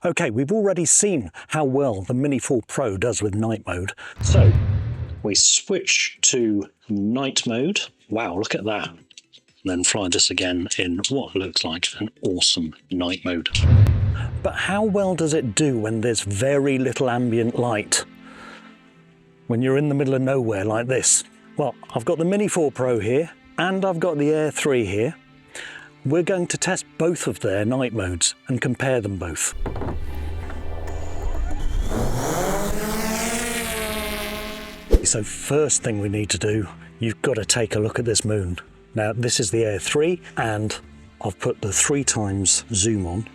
Okay, we've already seen how well the Mini 4 Pro does with night mode. So we switch to night mode. Wow, look at that. Then fly this again in what looks like an awesome night mode. But how well does it do when there's very little ambient light? When you're in the middle of nowhere like this? Well, I've got the Mini 4 Pro here and I've got the Air 3 here. We're going to test both of their night modes and compare them both. So first thing we need to do, you've got to take a look at this moon. Now this is the Air 3 and I've put the 3x zoom on.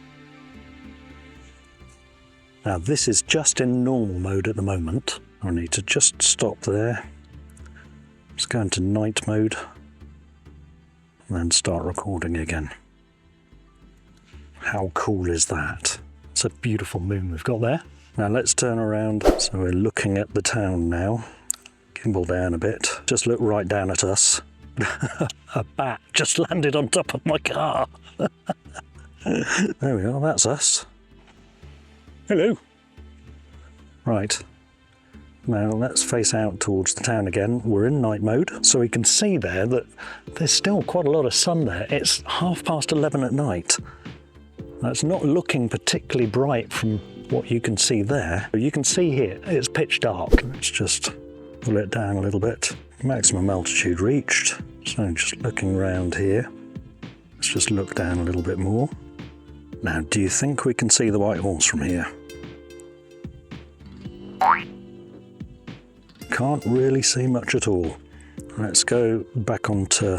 Now this is just in normal mode at the moment. I need to just stop there. Let's go into night mode and then start recording again. How cool is that? It's a beautiful moon we've got there. Now let's turn around. So we're looking at the town now. Gimbal down a bit. Just look right down at us. A bat just landed on top of my car. There we are, that's us. Hello. Right. Now let's face out towards the town again. We're in night mode, so we can see there that there's still quite a lot of sun there. It's 11:30 at night. That's not looking particularly bright from what you can see there. You can see here, it's pitch dark. Let's just pull it down a little bit. Maximum altitude reached. So just looking around here. Let's just look down a little bit more. Now, do you think we can see the White Horse from here? Can't really see much at all. Let's go back onto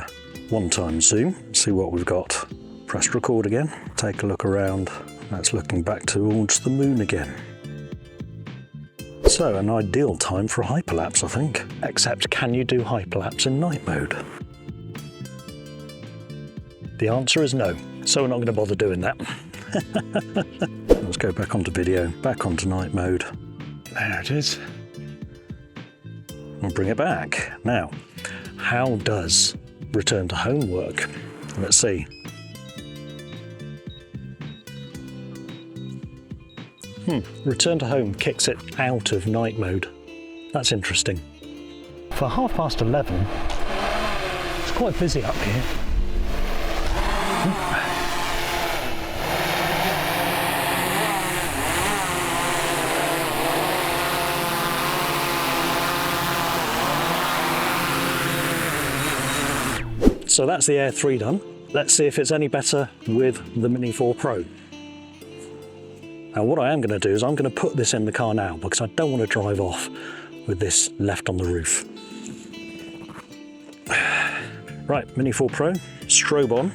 1x zoom, see what we've got. Press record again, take a look around. That's looking back towards the moon again. So an ideal time for a hyperlapse, I think. Except, can you do hyperlapse in night mode? The answer is no, so we're not going to bother doing that. Let's go back onto video, back onto night mode. There it is. We'll bring it back. Now, how does return to home work? Let's see. Return to home kicks it out of night mode. That's interesting. For 11:30, it's quite busy up here. So that's the Air 3 done. Let's see if it's any better with the Mini 4 Pro. Now what I am going to do is I'm going to put this in the car now because I don't want to drive off with this left on the roof. Right, Mini 4 Pro, strobe on.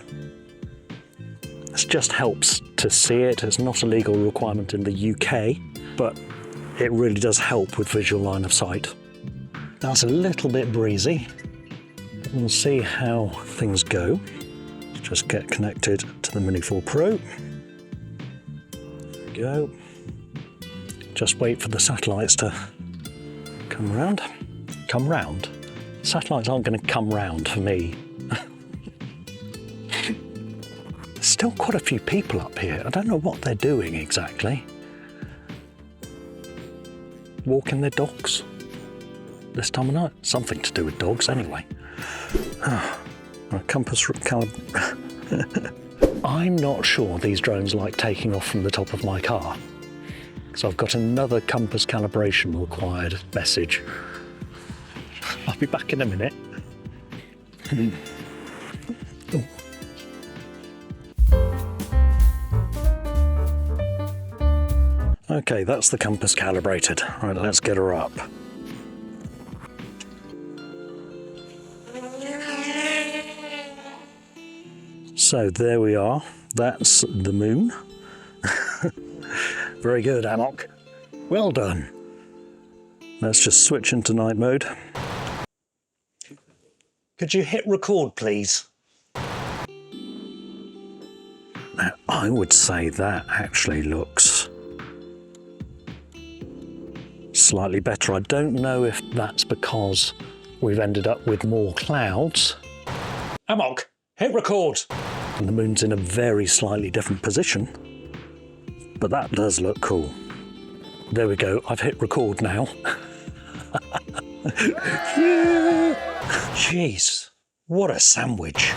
This just helps to see it. It's not a legal requirement in the UK, but it really does help with visual line of sight. Now it's a little bit breezy. We'll see how things go. Just get connected to the Mini 4 Pro. Go. Just wait for the satellites to come round. Come round? Satellites aren't going to come round for me. There's still quite a few people up here. I don't know what they're doing exactly. Walking their dogs? This time of night? Something to do with dogs anyway. A compass I'm not sure these drones like taking off from the top of my car. So I've got another compass calibration required message. I'll be back in a minute. Okay, that's the compass calibrated. Right, let's get her up. So there we are, that's the moon. Very good, Amok. Well done. Let's just switch into night mode. Could you hit record, please? Now, I would say that actually looks slightly better. I don't know if that's because we've ended up with more clouds. Amok, hit record! And the moon's in a very slightly different position, but that does look cool. There we go, I've hit record now. Jeez, what a sandwich.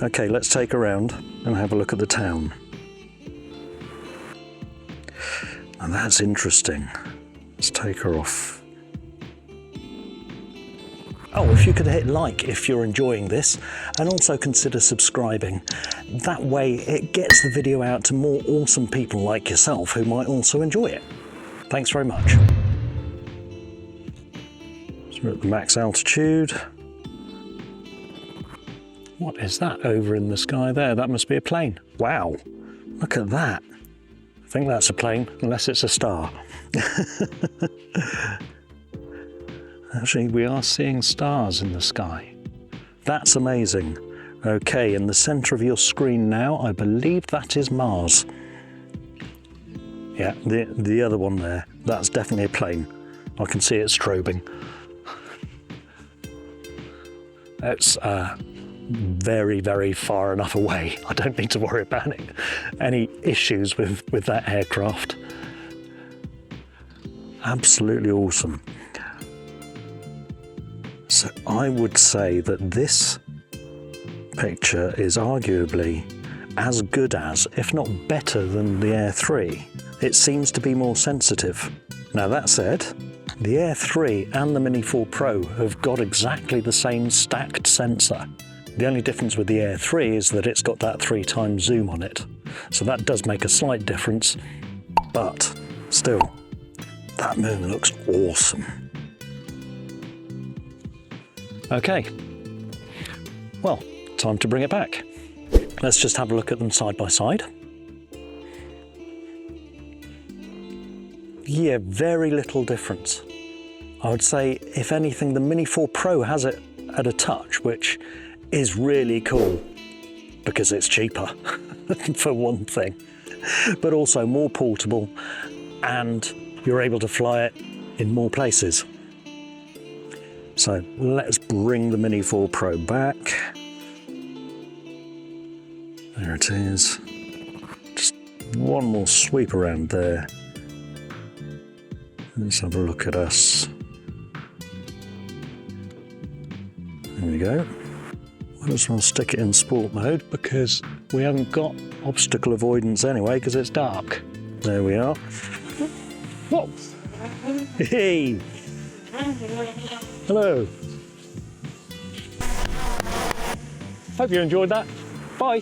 Okay, let's take a round and have a look at the town. And that's interesting. Let's take her off. Oh, if you could hit like if you're enjoying this, and also consider subscribing. That way it gets the video out to more awesome people like yourself who might also enjoy it. Thanks very much. So we're at the max altitude. What is that over in the sky there? That must be a plane. Wow, look at that. I think that's a plane, unless it's a star. Actually, we are seeing stars in the sky. That's amazing. Okay, in the center of your screen now, I believe that is Mars. Yeah, the other one there, that's definitely a plane. I can see it strobing. It's very, very far enough away. I don't need to worry about any issues with that aircraft. Absolutely awesome. So I would say that this picture is arguably as good as, if not better than, the Air 3. It seems to be more sensitive. Now that said, the Air 3 and the Mini 4 Pro have got exactly the same stacked sensor. The only difference with the Air 3 is that it's got that 3x zoom on it. So that does make a slight difference, but still, that moon looks awesome. Okay, well, time to bring it back. Let's just have a look at them side by side. Yeah, very little difference. I would say, if anything, the Mini 4 Pro has it at a touch, which is really cool because it's cheaper, for one thing, but also more portable, and you're able to fly it in more places. So let's bring the Mini 4 Pro back. There it is. Just one more sweep around there. Let's have a look at us. There we go. Might as well stick it in sport mode because we haven't got obstacle avoidance anyway because it's dark. There we are. Whoa! Hey! Hello. Hope you enjoyed that. Bye.